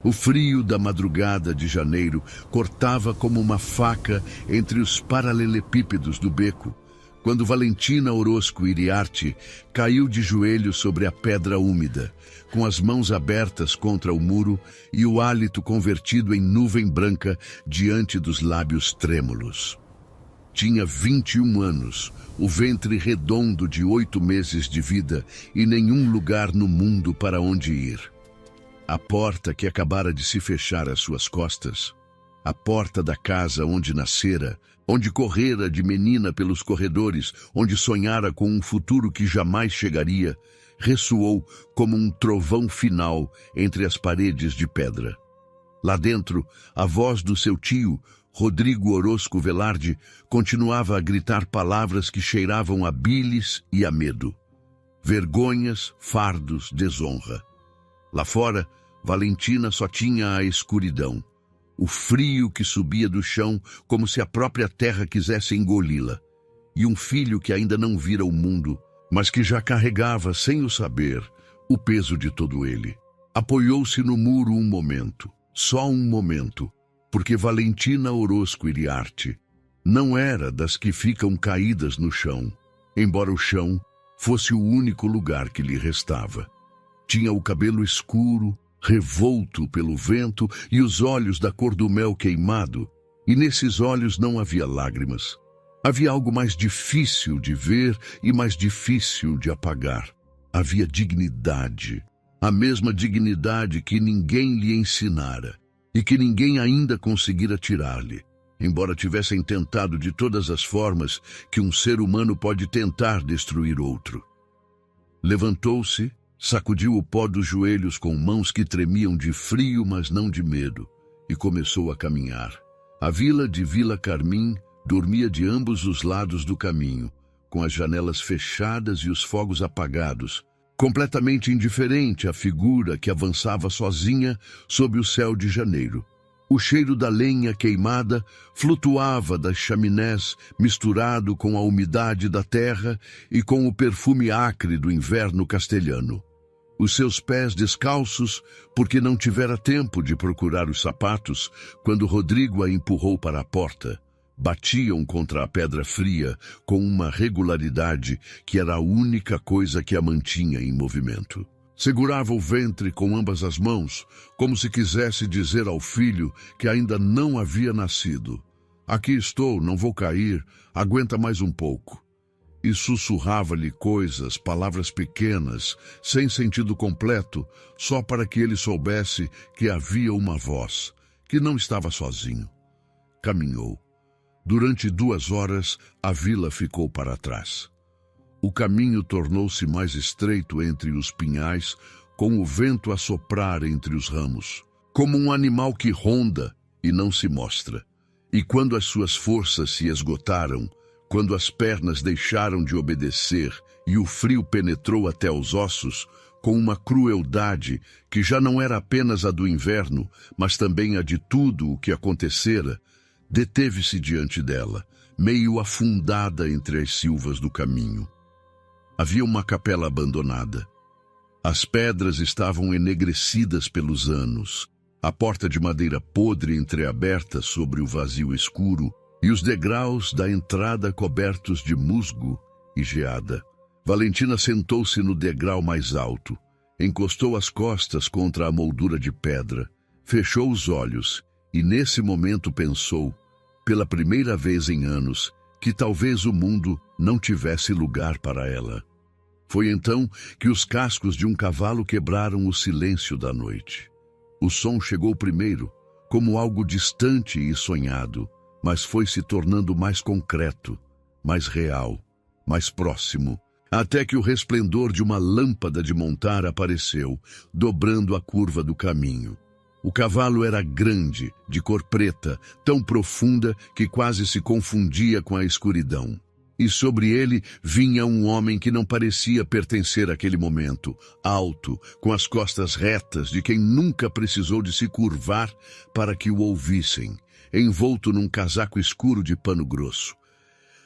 O frio da madrugada de janeiro cortava como uma faca entre os paralelepípedos do beco, quando Valentina Orozco Iriarte caiu de joelhos sobre a pedra úmida, com as mãos abertas contra o muro e o hálito convertido em nuvem branca diante dos lábios trêmulos. Tinha 21 anos, o ventre redondo de 8 meses de vida e nenhum lugar no mundo para onde ir. A porta que acabara de se fechar às suas costas, a porta da casa onde nascera, onde correra de menina pelos corredores, onde sonhara com um futuro que jamais chegaria, ressoou como um trovão final entre as paredes de pedra. Lá dentro, a voz do seu tio, Rodrigo Orozco Velarde, continuava a gritar palavras que cheiravam a bilis e a medo. Vergonhas, fardos, desonra. Lá fora, Valentina só tinha a escuridão, o frio que subia do chão como se a própria terra quisesse engoli-la, e um filho que ainda não vira o mundo, mas que já carregava, sem o saber, o peso de todo ele. Apoiou-se no muro um momento, só um momento, porque Valentina Orozco Iriarte não era das que ficam caídas no chão, embora o chão fosse o único lugar que lhe restava. Tinha o cabelo escuro, revolto pelo vento e os olhos da cor do mel queimado, e nesses olhos não havia lágrimas. Havia algo mais difícil de ver e mais difícil de apagar. Havia dignidade, a mesma dignidade que ninguém lhe ensinara e que ninguém ainda conseguira tirar-lhe, embora tivessem tentado de todas as formas que um ser humano pode tentar destruir outro. Levantou-se, sacudiu o pó dos joelhos com mãos que tremiam de frio, mas não de medo, e começou a caminhar. A vila de Vila Carmim dormia de ambos os lados do caminho, com as janelas fechadas e os fogos apagados, completamente indiferente à figura que avançava sozinha sob o céu de janeiro. O cheiro da lenha queimada flutuava das chaminés, misturado com a umidade da terra e com o perfume acre do inverno castelhano. Os seus pés descalços, porque não tivera tempo de procurar os sapatos, quando Rodrigo a empurrou para a porta, batiam contra a pedra fria com uma regularidade que era a única coisa que a mantinha em movimento. Segurava o ventre com ambas as mãos, como se quisesse dizer ao filho que ainda não havia nascido: "Aqui estou, não vou cair, aguenta mais um pouco." E sussurrava-lhe coisas, palavras pequenas, sem sentido completo, só para que ele soubesse que havia uma voz, que não estava sozinho. Caminhou. Durante 2 horas, a vila ficou para trás. O caminho tornou-se mais estreito entre os pinhais, com o vento a soprar entre os ramos, como um animal que ronda e não se mostra. E quando as suas forças se esgotaram, quando as pernas deixaram de obedecer e o frio penetrou até os ossos, com uma crueldade que já não era apenas a do inverno, mas também a de tudo o que acontecera, deteve-se diante dela, meio afundada entre as silvas do caminho. Havia uma capela abandonada. As pedras estavam enegrecidas pelos anos, a porta de madeira podre entreaberta sobre o vazio escuro e os degraus da entrada cobertos de musgo e geada. Valentina sentou-se no degrau mais alto, encostou as costas contra a moldura de pedra, fechou os olhos e nesse momento pensou, pela primeira vez em anos, que talvez o mundo não tivesse lugar para ela. Foi então que os cascos de um cavalo quebraram o silêncio da noite. O som chegou primeiro, como algo distante e sonhado, mas foi se tornando mais concreto, mais real, mais próximo, até que o resplendor de uma lâmpada de montar apareceu, dobrando a curva do caminho. O cavalo era grande, de cor preta, tão profunda que quase se confundia com a escuridão. E sobre ele vinha um homem que não parecia pertencer àquele momento, alto, com as costas retas de quem nunca precisou de se curvar para que o ouvissem, envolto num casaco escuro de pano grosso.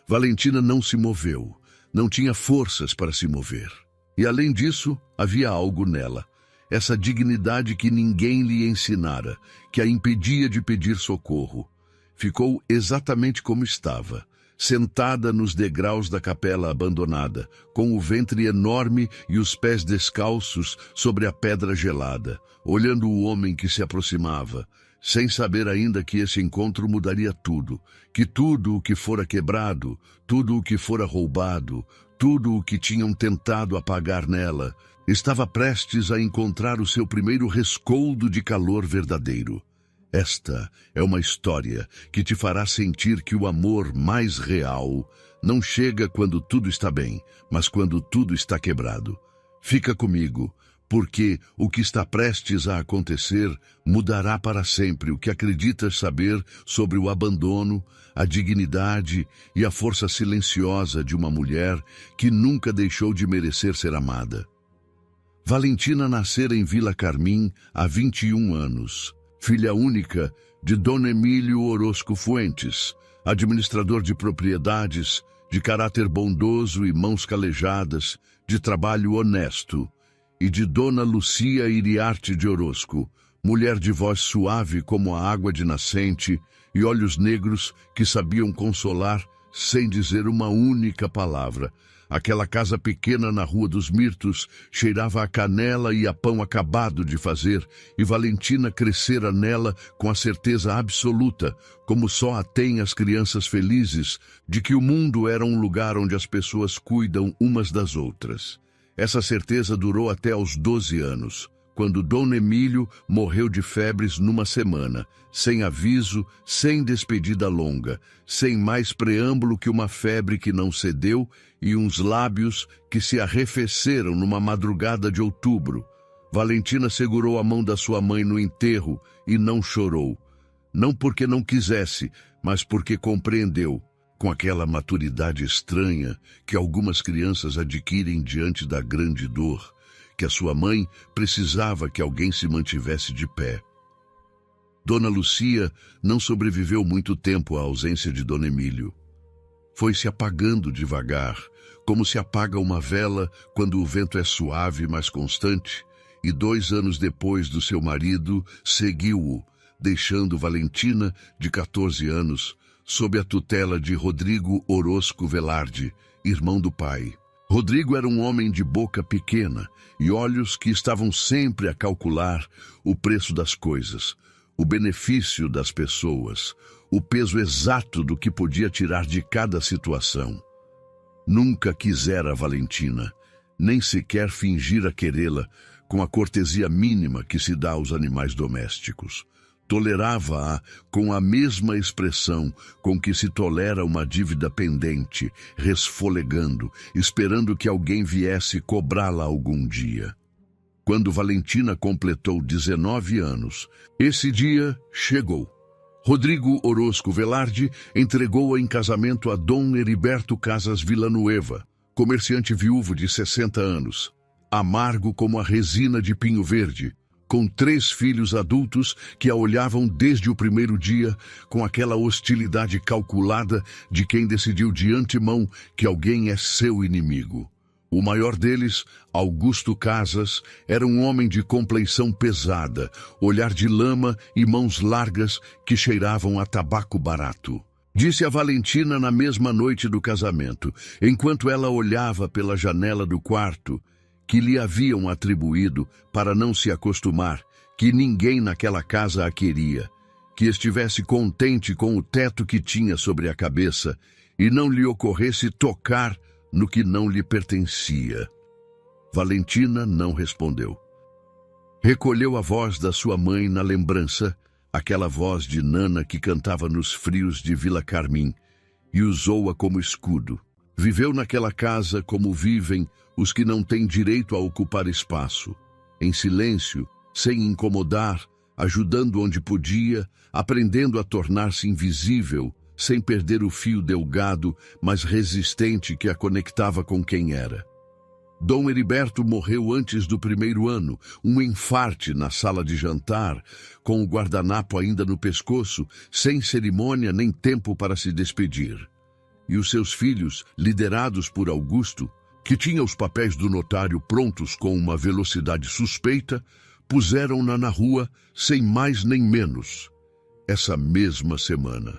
Valentina não se moveu, não tinha forças para se mover. E além disso, havia algo nela. essa dignidade que ninguém lhe ensinara, que a impedia de pedir socorro. Ficou exatamente como estava, sentada nos degraus da capela abandonada, com o ventre enorme e os pés descalços sobre a pedra gelada, olhando o homem que se aproximava, sem saber ainda que esse encontro mudaria tudo, que tudo o que fora quebrado, tudo o que fora roubado, tudo o que tinham tentado apagar nela, estava prestes a encontrar o seu primeiro rescoldo de calor verdadeiro. Esta é uma história que te fará sentir que o amor mais real não chega quando tudo está bem, mas quando tudo está quebrado. Fica comigo, porque o que está prestes a acontecer mudará para sempre o que acreditas saber sobre o abandono, a dignidade e a força silenciosa de uma mulher que nunca deixou de merecer ser amada. Valentina nascera em Vila Carmim há 21 anos. Filha única de Dom Emílio Orosco Fuentes, administrador de propriedades, de caráter bondoso e mãos calejadas, de trabalho honesto, e de Dona Lucia Iriarte de Orosco, mulher de voz suave como a água de nascente e olhos negros que sabiam consolar sem dizer uma única palavra. Aquela casa pequena na Rua dos Mirtos cheirava a canela e a pão acabado de fazer, e Valentina crescera nela com a certeza absoluta, como só a têm as crianças felizes, de que o mundo era um lugar onde as pessoas cuidam umas das outras. Essa certeza durou até aos 12 anos, quando Dom Emílio morreu de febres numa semana, sem aviso, sem despedida longa, sem mais preâmbulo que uma febre que não cedeu e uns lábios que se arrefeceram numa madrugada de outubro. Valentina segurou a mão da sua mãe no enterro e não chorou. Não porque não quisesse, mas porque compreendeu, com aquela maturidade estranha que algumas crianças adquirem diante da grande dor, que a sua mãe precisava que alguém se mantivesse de pé. Dona Lucia não sobreviveu muito tempo à ausência de Dom Emílio. Foi se apagando devagar, como se apaga uma vela quando o vento é suave, mas constante, e 2 anos depois do seu marido, seguiu-o, deixando Valentina, de 14 anos, sob a tutela de Rodrigo Orosco Velarde, irmão do pai. Rodrigo era um homem de boca pequena e olhos que estavam sempre a calcular o preço das coisas, o benefício das pessoas, o peso exato do que podia tirar de cada situação. Nunca quisera Valentina, nem sequer fingira querê-la com a cortesia mínima que se dá aos animais domésticos. Tolerava-a com a mesma expressão com que se tolera uma dívida pendente, resfolegando, esperando que alguém viesse cobrá-la algum dia. Quando Valentina completou 19 anos, esse dia chegou. Rodrigo Orosco Velarde entregou-a em casamento a Dom Heriberto Casas Villanueva, comerciante viúvo de 60 anos, amargo como a resina de pinho verde, com 3 filhos adultos que a olhavam desde o primeiro dia com aquela hostilidade calculada de quem decidiu de antemão que alguém é seu inimigo. O maior deles, Augusto Casas, era um homem de compleição pesada, olhar de lama e mãos largas que cheiravam a tabaco barato. Disse a Valentina na mesma noite do casamento, enquanto ela olhava pela janela do quarto, que lhe haviam atribuído para não se acostumar, que ninguém naquela casa a queria, que estivesse contente com o teto que tinha sobre a cabeça e não lhe ocorresse tocar no que não lhe pertencia. Valentina não respondeu. Recolheu a voz da sua mãe na lembrança, aquela voz de Nana que cantava nos frios de Vila Carmim, e usou-a como escudo. Viveu naquela casa como vivem os que não têm direito a ocupar espaço, em silêncio, sem incomodar, ajudando onde podia, aprendendo a tornar-se invisível, sem perder o fio delgado, mas resistente que a conectava com quem era. Dom Heriberto morreu antes do 1º ano, um infarte na sala de jantar, com o guardanapo ainda no pescoço, sem cerimônia nem tempo para se despedir. E os seus filhos, liderados por Augusto, que tinha os papéis do notário prontos com uma velocidade suspeita, puseram-na na rua sem mais nem menos, essa mesma semana.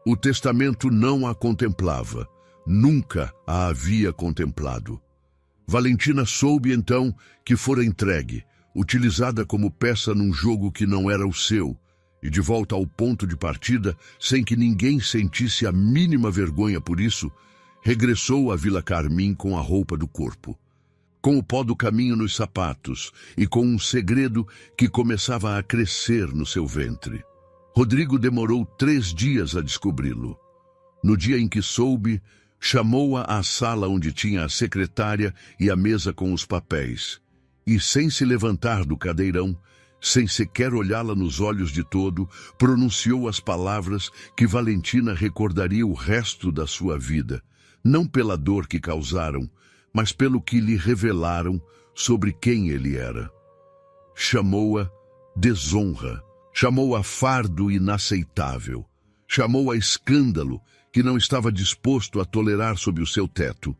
O testamento não a contemplava, nunca a havia contemplado. Valentina soube então que fora entregue, utilizada como peça num jogo que não era o seu, e de volta ao ponto de partida, sem que ninguém sentisse a mínima vergonha por isso, regressou à Vila Carmim com a roupa do corpo, com o pó do caminho nos sapatos e com um segredo que começava a crescer no seu ventre. Rodrigo demorou 3 dias a descobri-lo. No dia em que soube, chamou-a à sala onde tinha a secretária e a mesa com os papéis, e sem se levantar do cadeirão, sem sequer olhá-la nos olhos de todo, pronunciou as palavras que Valentina recordaria o resto da sua vida, não pela dor que causaram, mas pelo que lhe revelaram sobre quem ele era. Chamou-a desonra, chamou-a fardo inaceitável, chamou-a escândalo que não estava disposto a tolerar sob o seu teto.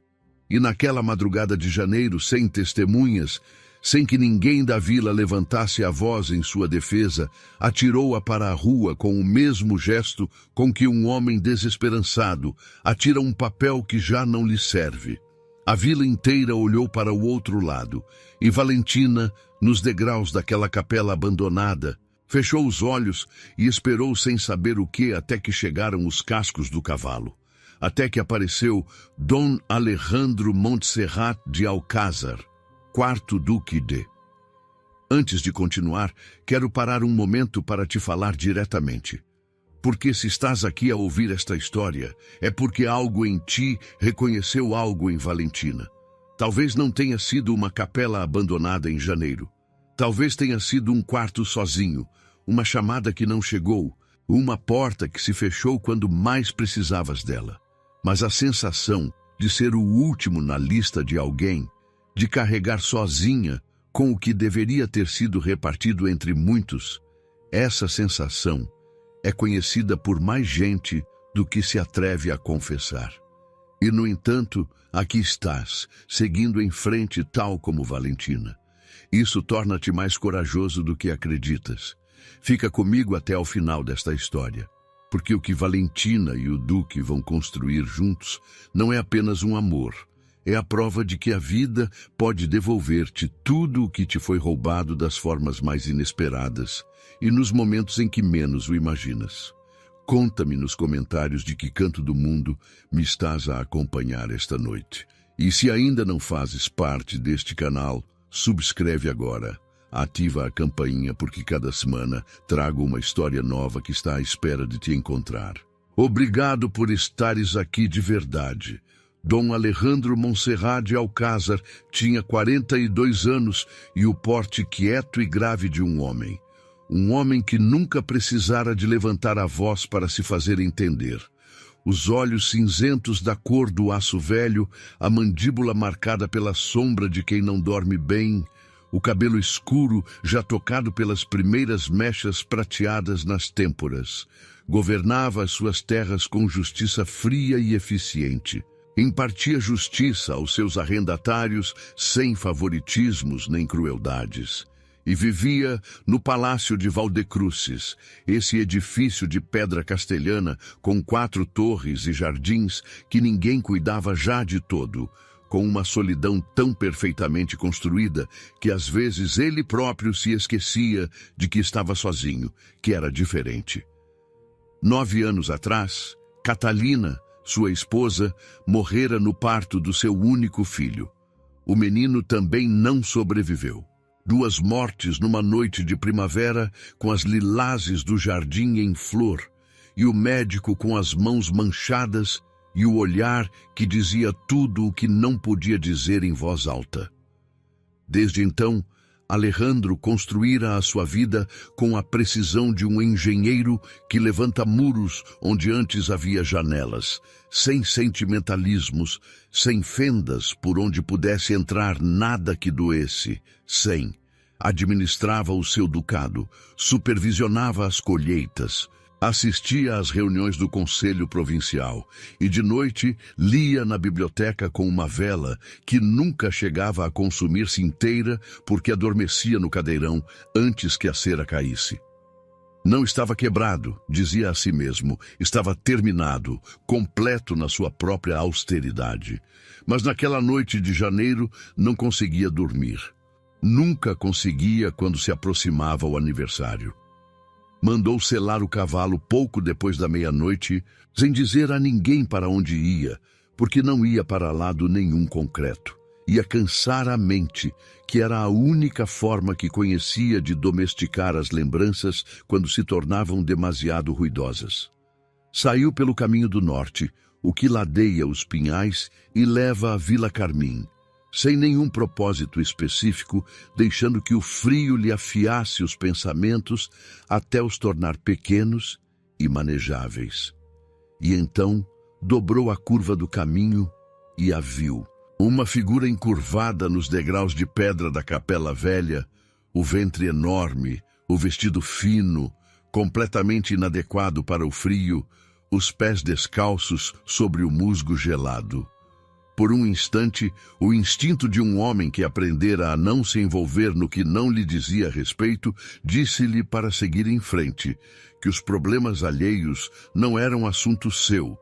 E naquela madrugada de janeiro, sem testemunhas, sem que ninguém da vila levantasse a voz em sua defesa, atirou-a para a rua com o mesmo gesto com que um homem desesperançado atira um papel que já não lhe serve. A vila inteira olhou para o outro lado, e Valentina, nos degraus daquela capela abandonada, fechou os olhos e esperou sem saber o que até que chegaram os cascos do cavalo, até que apareceu Dom Alejandro Montserrat de Alcázar, 4º Duque de... Antes de continuar, quero parar um momento para te falar diretamente. Porque se estás aqui a ouvir esta história, é porque algo em ti reconheceu algo em Valentina. Talvez não tenha sido uma capela abandonada em janeiro. Talvez tenha sido um quarto sozinho, uma chamada que não chegou, uma porta que se fechou quando mais precisavas dela. Mas a sensação de ser o último na lista de alguém, de carregar sozinha com o que deveria ter sido repartido entre muitos, essa sensação é conhecida por mais gente do que se atreve a confessar. E, no entanto, aqui estás, seguindo em frente tal como Valentina. Isso torna-te mais corajoso do que acreditas. Fica comigo até ao final desta história, porque o que Valentina e o Duque vão construir juntos não é apenas um amor, é a prova de que a vida pode devolver-te tudo o que te foi roubado das formas mais inesperadas e nos momentos em que menos o imaginas. Conta-me nos comentários de que canto do mundo me estás a acompanhar esta noite. E se ainda não fazes parte deste canal, subscreve agora, ativa a campainha porque cada semana trago uma história nova que está à espera de te encontrar. Obrigado por estares aqui de verdade. Dom Alejandro Montserrat de Alcázar tinha 42 anos e o porte quieto e grave de um homem. Um homem que nunca precisara de levantar a voz para se fazer entender. Os olhos cinzentos da cor do aço velho, a mandíbula marcada pela sombra de quem não dorme bem, o cabelo escuro já tocado pelas primeiras mechas prateadas nas têmporas. Governava as suas terras com justiça fria e eficiente. Impartia justiça aos seus arrendatários sem favoritismos nem crueldades. E vivia no Palácio de Valdecruzes, esse edifício de pedra castelhana com 4 torres e jardins que ninguém cuidava já de todo, com uma solidão tão perfeitamente construída que às vezes ele próprio se esquecia de que estava sozinho, que era diferente. 9 anos atrás, Catalina, sua esposa, morrera no parto do seu único filho. O menino também não sobreviveu. 2 mortes numa noite de primavera, com as lilazes do jardim em flor, e o médico com as mãos manchadas e o olhar que dizia tudo o que não podia dizer em voz alta. Desde então, Alejandro construíra a sua vida com a precisão de um engenheiro que levanta muros onde antes havia janelas, sem sentimentalismos, sem fendas por onde pudesse entrar nada que doesse, sem. Administrava o seu ducado, supervisionava as colheitas, Assistia às reuniões do Conselho Provincial e, de noite, lia na biblioteca com uma vela que nunca chegava a consumir-se inteira porque adormecia no cadeirão antes que a cera caísse. Não estava quebrado, dizia a si mesmo, estava terminado, completo na sua própria austeridade. Mas naquela noite de janeiro não conseguia dormir. Nunca conseguia quando se aproximava o aniversário. Mandou selar o cavalo pouco depois da meia-noite, sem dizer a ninguém para onde ia, porque não ia para lado nenhum concreto. Ia cansar a mente, que era a única forma que conhecia de domesticar as lembranças quando se tornavam demasiado ruidosas. Saiu pelo caminho do norte, o que ladeia os Pinhais e leva à Vila Carmim, sem nenhum propósito específico, deixando que o frio lhe afiasse os pensamentos até os tornar pequenos e manejáveis. E então dobrou a curva do caminho e a viu. Uma figura encurvada nos degraus de pedra da Capela Velha, o ventre enorme, o vestido fino, completamente inadequado para o frio, os pés descalços sobre o musgo gelado. Por um instante, o instinto de um homem que aprendera a não se envolver no que não lhe dizia respeito, disse-lhe para seguir em frente, que os problemas alheios não eram assunto seu,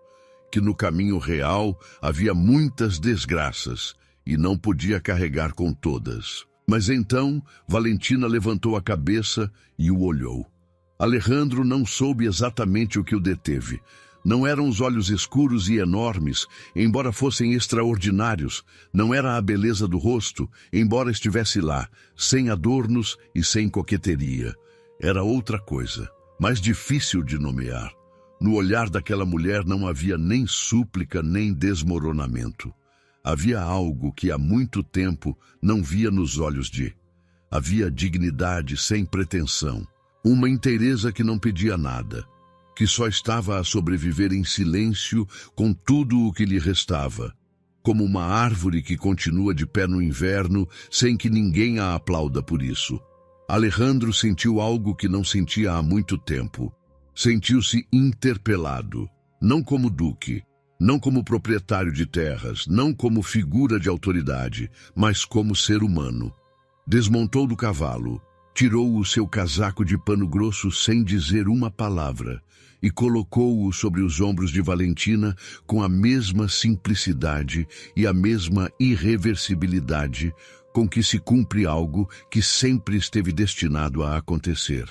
que no caminho real havia muitas desgraças e não podia carregar com todas. Mas então Valentina levantou a cabeça e o olhou. Alejandro não soube exatamente o que o deteve. Não eram os olhos escuros e enormes, embora fossem extraordinários. Não era a beleza do rosto, embora estivesse lá, sem adornos e sem coqueteria. Era outra coisa, mais difícil de nomear. No olhar daquela mulher não havia nem súplica nem desmoronamento. Havia algo que há muito tempo não via nos olhos de. Havia dignidade sem pretensão, uma inteireza que não pedia nada, que só estava a sobreviver em silêncio com tudo o que lhe restava, como uma árvore que continua de pé no inverno sem que ninguém a aplauda por isso. Alejandro sentiu algo que não sentia há muito tempo. Sentiu-se interpelado, não como duque, não como proprietário de terras, não como figura de autoridade, mas como ser humano. Desmontou do cavalo, tirou o seu casaco de pano grosso sem dizer uma palavra e colocou-o sobre os ombros de Valentina com a mesma simplicidade e a mesma irreversibilidade com que se cumpre algo que sempre esteve destinado a acontecer.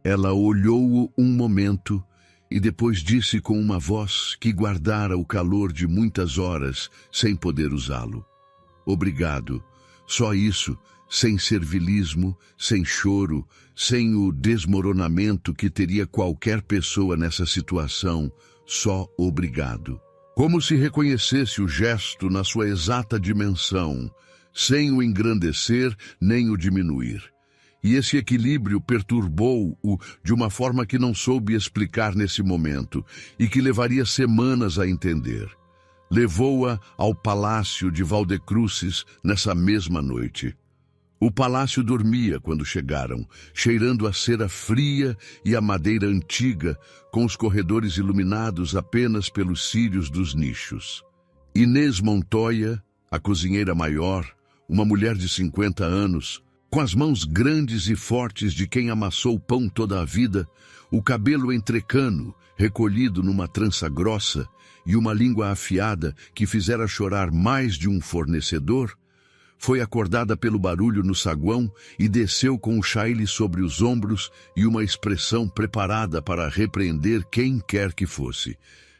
Ela olhou-o um momento e depois disse com uma voz que guardara o calor de muitas horas sem poder usá-lo: "Obrigado." Só isso, sem servilismo, sem choro, sem o desmoronamento que teria qualquer pessoa nessa situação, só obrigado. Como se reconhecesse o gesto na sua exata dimensão, sem o engrandecer nem o diminuir. E esse equilíbrio perturbou-o de uma forma que não soube explicar nesse momento e que levaria semanas a entender. Levou-a ao palácio de Valdecruzes nessa mesma noite. O palácio dormia quando chegaram, cheirando a cera fria e a madeira antiga, com os corredores iluminados apenas pelos círios dos nichos. Inês Montoya, a cozinheira maior, uma mulher de 50 anos, com as mãos grandes e fortes de quem amassou pão toda a vida, o cabelo entrecano, recolhido numa trança grossa, e uma língua afiada que fizera chorar mais de um fornecedor, foi acordada pelo barulho no saguão e desceu com o chaile sobre os ombros e uma expressão preparada para repreender quem quer que fosse.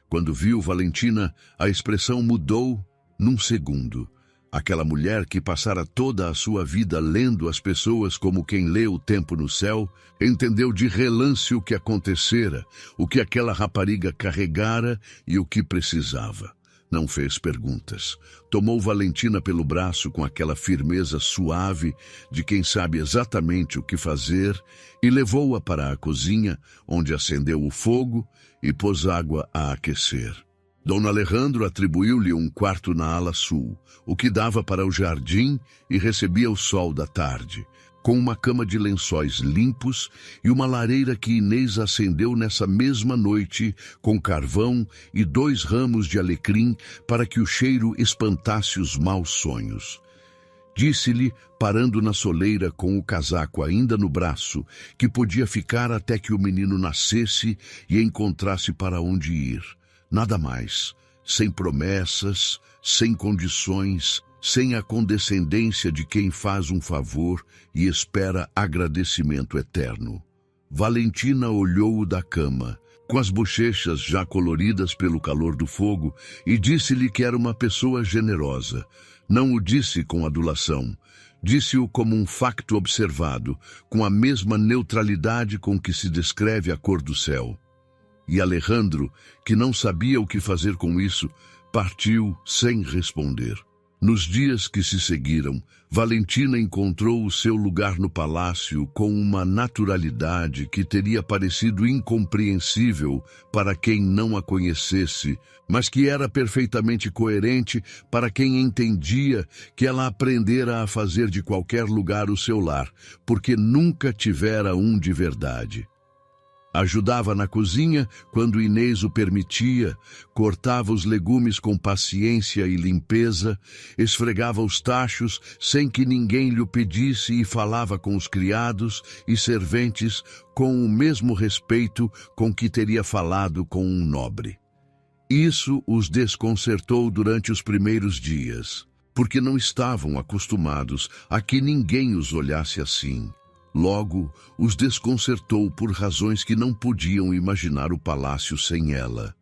Quando viu Valentina, a expressão mudou num segundo. Aquela mulher que passara toda a sua vida lendo as pessoas como quem lê o tempo no céu, entendeu de relance o que acontecera, o que aquela rapariga carregara e o que precisava. Não fez perguntas. Tomou Valentina pelo braço com aquela firmeza suave de quem sabe exatamente o que fazer e levou-a para a cozinha, onde acendeu o fogo e pôs água a aquecer. Dom Alejandro atribuiu-lhe um quarto na ala sul, o que dava para o jardim e recebia o sol da tarde. com uma cama de lençóis limpos e uma lareira que Inês acendeu nessa mesma noite com carvão e 2 ramos de alecrim para que o cheiro espantasse os maus sonhos. Disse-lhe, parando na soleira com o casaco ainda no braço, que podia ficar até que o menino nascesse e encontrasse para onde ir. Nada mais, sem promessas, sem condições, sem a condescendência de quem faz um favor e espera agradecimento eterno. Valentina olhou-o da cama, com as bochechas já coloridas pelo calor do fogo, e disse-lhe que era uma pessoa generosa. Não o disse com adulação. Disse-o como um facto observado, com a mesma neutralidade com que se descreve a cor do céu. E Alejandro, que não sabia o que fazer com isso, partiu sem responder. Nos dias que se seguiram, Valentina encontrou o seu lugar no palácio com uma naturalidade que teria parecido incompreensível para quem não a conhecesse, mas que era perfeitamente coerente para quem entendia que ela aprendera a fazer de qualquer lugar o seu lar, porque nunca tivera um de verdade. Ajudava na cozinha quando Inês o permitia, cortava os legumes com paciência e limpeza, esfregava os tachos sem que ninguém lhe o pedisse e falava com os criados e serventes com o mesmo respeito com que teria falado com um nobre. Isso os desconcertou durante os primeiros dias, porque não estavam acostumados a que ninguém os olhasse assim. Logo, os desconcertou por razões que não podiam imaginar o palácio sem ela.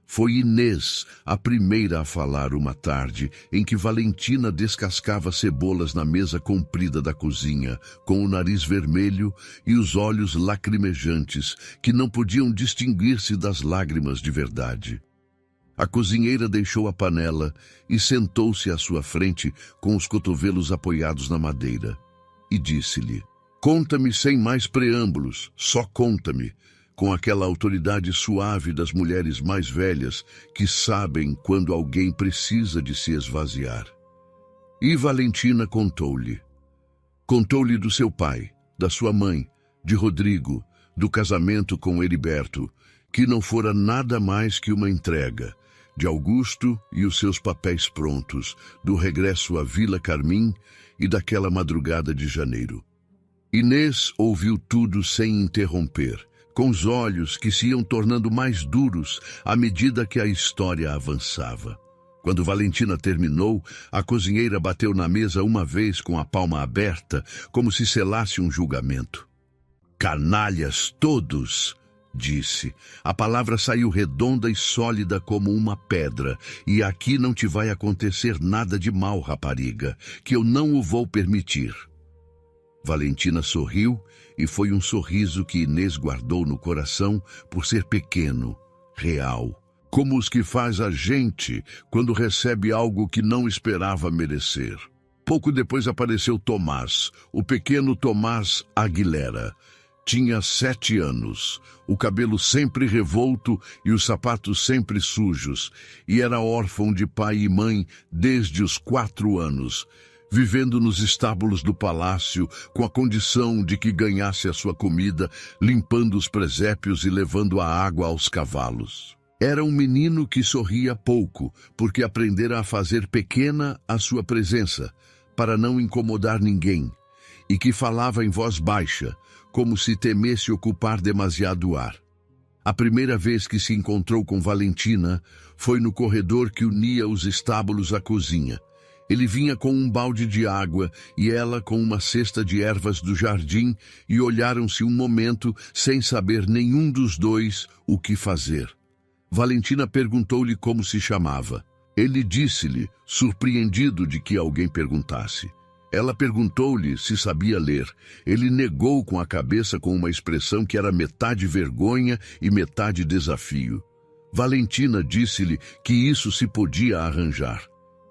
Foi Inês a primeira a falar uma tarde em que Valentina descascava cebolas na mesa comprida da cozinha, com o nariz vermelho e os olhos lacrimejantes, que não podiam distinguir-se das lágrimas de verdade. A cozinheira deixou a panela e sentou-se à sua frente com os cotovelos apoiados na madeira. E disse-lhe: "Conta-me sem mais preâmbulos, só conta-me", com aquela autoridade suave das mulheres mais velhas que sabem quando alguém precisa de se esvaziar. E Valentina contou-lhe. Contou-lhe do seu pai, da sua mãe, de Rodrigo, do casamento com Heriberto, que não fora nada mais que uma entrega, de Augusto e os seus papéis prontos, do regresso à Vila Carmim e daquela madrugada de janeiro. Inês ouviu tudo sem interromper, com os olhos que se iam tornando mais duros à medida que a história avançava. Quando Valentina terminou, a cozinheira bateu na mesa uma vez com a palma aberta, como se selasse um julgamento. "Canalhas todos!" disse. A palavra saiu redonda e sólida como uma pedra. "E aqui não te vai acontecer nada de mal, rapariga, que eu não o vou permitir." Valentina sorriu, e foi um sorriso que Inês guardou no coração por ser pequeno, real, como os que faz a gente quando recebe algo que não esperava merecer. Pouco depois apareceu Tomás, o pequeno Tomás Aguilera. Tinha 7 anos, o cabelo sempre revolto e os sapatos sempre sujos, e era órfão de pai e mãe desde os 4 anos, vivendo nos estábulos do palácio com a condição de que ganhasse a sua comida, limpando os presépios e levando a água aos cavalos. Era um menino que sorria pouco, porque aprendera a fazer pequena a sua presença, para não incomodar ninguém, e que falava em voz baixa, como se temesse ocupar demasiado ar. A primeira vez que se encontrou com Valentina foi no corredor que unia os estábulos à cozinha. Ele vinha com um balde de água e ela com uma cesta de ervas do jardim, e olharam-se um momento sem saber nenhum dos dois o que fazer. Valentina perguntou-lhe como se chamava. Ele disse-lhe, surpreendido de que alguém perguntasse. Ela perguntou-lhe se sabia ler. Ele negou com a cabeça com uma expressão que era metade vergonha e metade desafio. Valentina disse-lhe que isso se podia arranjar.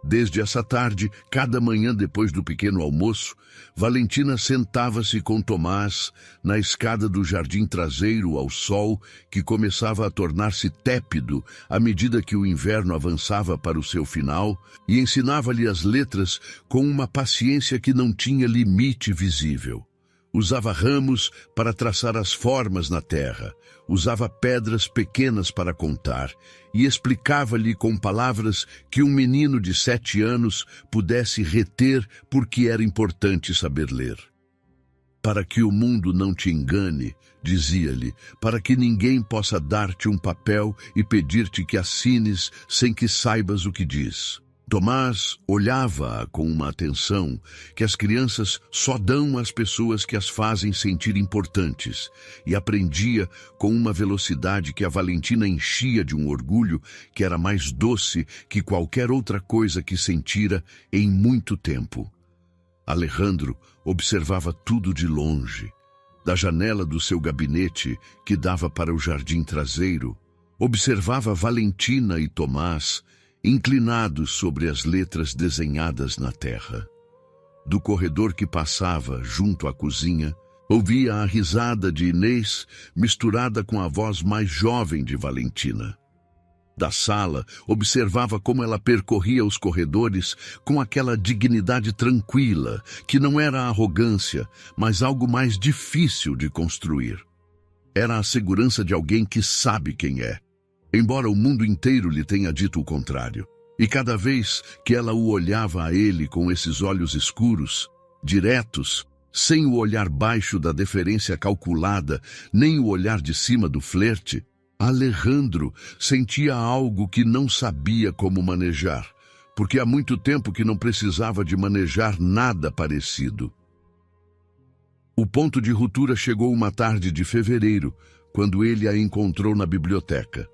Desde essa tarde, cada manhã depois do pequeno almoço, Valentina sentava-se com Tomás na escada do jardim traseiro ao sol, que começava a tornar-se tépido à medida que o inverno avançava para o seu final, e ensinava-lhe as letras com uma paciência que não tinha limite visível. Usava ramos para traçar as formas na terra, usava pedras pequenas para contar e explicava-lhe com palavras que um menino de 7 anos pudesse reter porque era importante saber ler. Para que o mundo não te engane, dizia-lhe, para que ninguém possa dar-te um papel e pedir-te que assines sem que saibas o que diz. Tomás olhava-a com uma atenção que as crianças só dão às pessoas que as fazem sentir importantes e aprendia com uma velocidade que a Valentina enchia de um orgulho que era mais doce que qualquer outra coisa que sentira em muito tempo. Alejandro observava tudo de longe, da janela do seu gabinete que dava para o jardim traseiro. Observava Valentina e Tomás inclinados sobre as letras desenhadas na terra. Do corredor que passava junto à cozinha, ouvia a risada de Inês misturada com a voz mais jovem de Valentina. Da sala, observava como ela percorria os corredores com aquela dignidade tranquila, que não era arrogância, mas algo mais difícil de construir. Era a segurança de alguém que sabe quem é, embora o mundo inteiro lhe tenha dito o contrário. E cada vez que ela o olhava a ele com esses olhos escuros, diretos, sem o olhar baixo da deferência calculada, nem o olhar de cima do flerte, Alejandro sentia algo que não sabia como manejar, porque há muito tempo que não precisava de manejar nada parecido. O ponto de ruptura chegou uma tarde de fevereiro, quando ele a encontrou na biblioteca.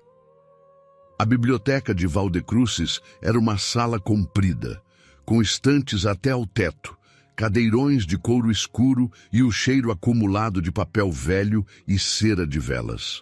A biblioteca de Valdecruzes era uma sala comprida, com estantes até ao teto, cadeirões de couro escuro e o cheiro acumulado de papel velho e cera de velas.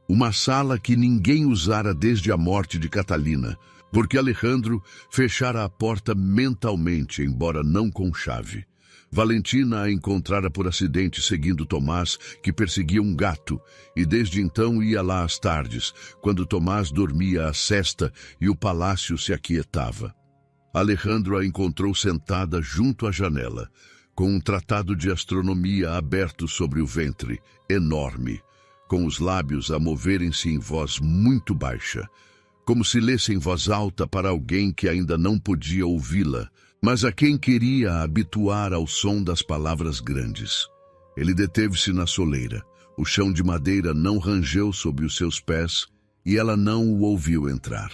Uma sala que ninguém usara desde a morte de Catalina, porque Alejandro fechara a porta mentalmente, embora não com chave. Valentina a encontrara por acidente seguindo Tomás, que perseguia um gato, e desde então ia lá às tardes, quando Tomás dormia a sesta e o palácio se aquietava. Alejandro a encontrou sentada junto à janela, com um tratado de astronomia aberto sobre o ventre, enorme, com os lábios a moverem-se em voz muito baixa, como se lesse em voz alta para alguém que ainda não podia ouvi-la, mas a quem queria habituar ao som das palavras grandes. Ele deteve-se na soleira. O chão de madeira não rangeu sob os seus pés e ela não o ouviu entrar.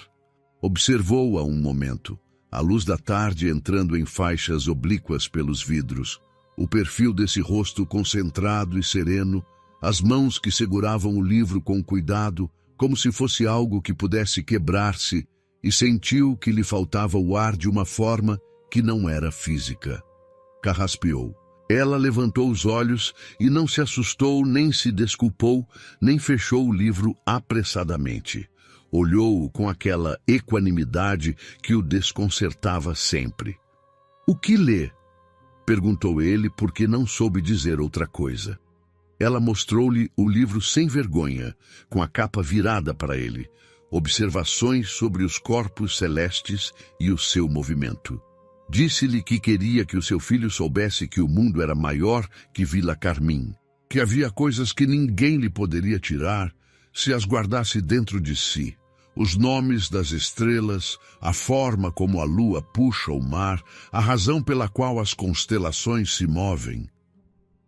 Observou-a um momento, a luz da tarde entrando em faixas oblíquas pelos vidros, o perfil desse rosto concentrado e sereno, as mãos que seguravam o livro com cuidado, como se fosse algo que pudesse quebrar-se, e sentiu que lhe faltava o ar de uma forma que não era física. Carraspeou. Ela levantou os olhos e não se assustou, nem se desculpou, nem fechou o livro apressadamente. Olhou-o com aquela equanimidade que o desconcertava sempre. "O que lê?" perguntou ele, porque não soube dizer outra coisa. Ela mostrou-lhe o livro sem vergonha, com a capa virada para ele. Observações sobre os corpos celestes e o seu movimento. Disse-lhe que queria que o seu filho soubesse que o mundo era maior que Vila Carmim, que havia coisas que ninguém lhe poderia tirar se as guardasse dentro de si. Os nomes das estrelas, a forma como a lua puxa o mar, a razão pela qual as constelações se movem.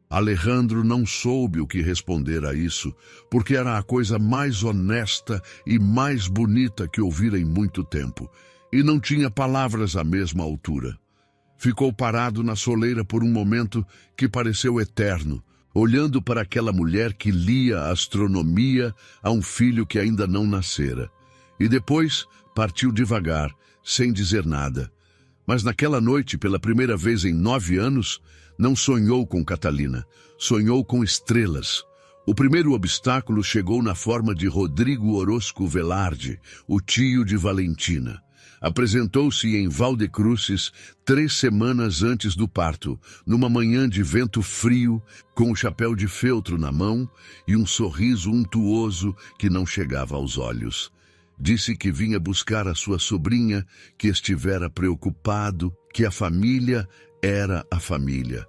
Alejandro não soube o que responder a isso, porque era a coisa mais honesta e mais bonita que ouvira em muito tempo, e não tinha palavras à mesma altura. Ficou parado na soleira por um momento que pareceu eterno, olhando para aquela mulher que lia astronomia a um filho que ainda não nascera. E depois partiu devagar, sem dizer nada. Mas naquela noite, pela primeira vez em 9 anos, não sonhou com Catalina, sonhou com estrelas. O primeiro obstáculo chegou na forma de Rodrigo Orozco Velarde, o tio de Valentina. Apresentou-se em Valdecruzes 3 semanas antes do parto, numa manhã de vento frio, com o chapéu de feltro na mão e um sorriso untuoso que não chegava aos olhos. Disse que vinha buscar a sua sobrinha, que estivera preocupado, que a família era a família.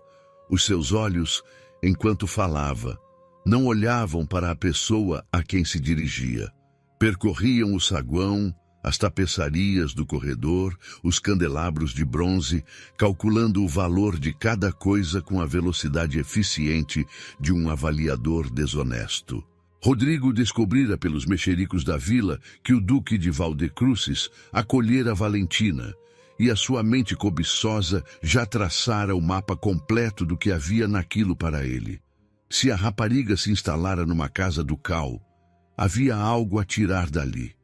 Os seus olhos enquanto falava. Não olhavam para a pessoa a quem se dirigia. Percorriam o saguão, as tapeçarias do corredor, os candelabros de bronze, calculando o valor de cada coisa com a velocidade eficiente de um avaliador desonesto. Rodrigo descobrira pelos mexericos da vila que o duque de Valdecruzes acolhera Valentina, e a sua mente cobiçosa já traçara o mapa completo do que havia naquilo para ele. Se a rapariga se instalara numa casa ducal, havia algo a tirar dali.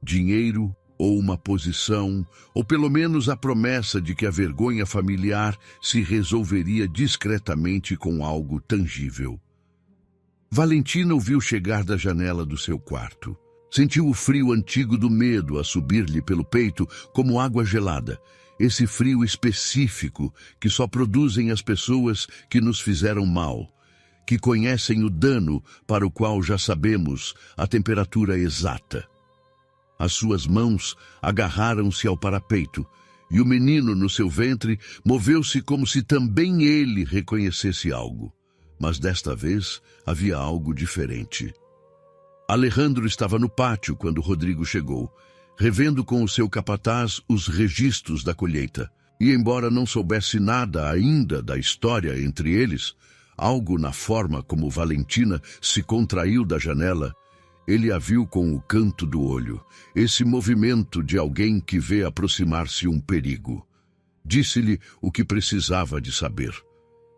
Dinheiro ou uma posição, ou pelo menos a promessa de que a vergonha familiar se resolveria discretamente com algo tangível. Valentina o viu chegar da janela do seu quarto. Sentiu o frio antigo do medo a subir-lhe pelo peito como água gelada. Esse frio específico que só produzem as pessoas que nos fizeram mal, que conhecem o dano para o qual já sabemos a temperatura exata. As suas mãos agarraram-se ao parapeito, e o menino no seu ventre moveu-se como se também ele reconhecesse algo. Mas desta vez havia algo diferente. Alejandro estava no pátio quando Rodrigo chegou, revendo com o seu capataz os registros da colheita. E embora não soubesse nada ainda da história entre eles, algo na forma como Valentina se contraiu da janela, ele a viu com o canto do olho, esse movimento de alguém que vê aproximar-se um perigo. Disse-lhe o que precisava de saber.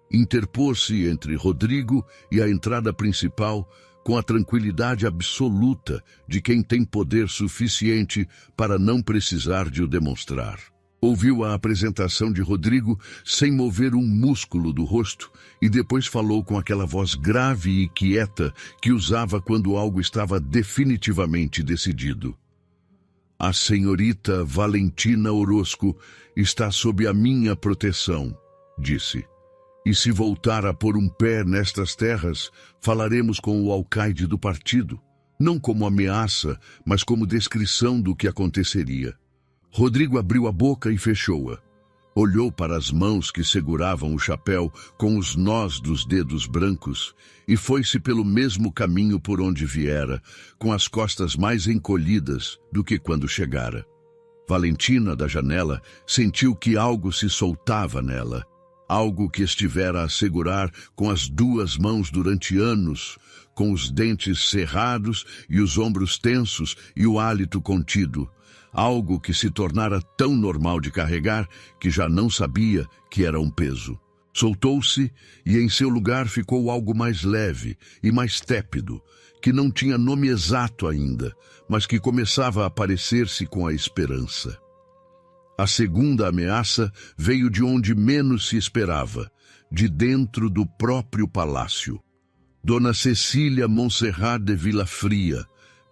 Interpôs-se entre Rodrigo e a entrada principal com a tranquilidade absoluta de quem tem poder suficiente para não precisar de o demonstrar. Ouviu a apresentação de Rodrigo sem mover um músculo do rosto e depois falou com aquela voz grave e quieta que usava quando algo estava definitivamente decidido. A senhorita Valentina Orozco está sob a minha proteção, disse. E se voltar a pôr um pé nestas terras, falaremos com o alcaide do partido, não como ameaça, mas como descrição do que aconteceria. Rodrigo abriu a boca e fechou-a. Olhou para as mãos que seguravam o chapéu com os nós dos dedos brancos e foi-se pelo mesmo caminho por onde viera, com as costas mais encolhidas do que quando chegara. Valentina, da janela, sentiu que algo se soltava nela. Algo que estivera a segurar com as duas mãos durante anos, com os dentes cerrados e os ombros tensos e o hálito contido. Algo que se tornara tão normal de carregar que já não sabia que era um peso. Soltou-se e em seu lugar ficou algo mais leve e mais tépido, que não tinha nome exato ainda, mas que começava a parecer-se com a esperança. A segunda ameaça veio de onde menos se esperava, de dentro do próprio palácio. Dona Cecília Monserrat de Vilafria,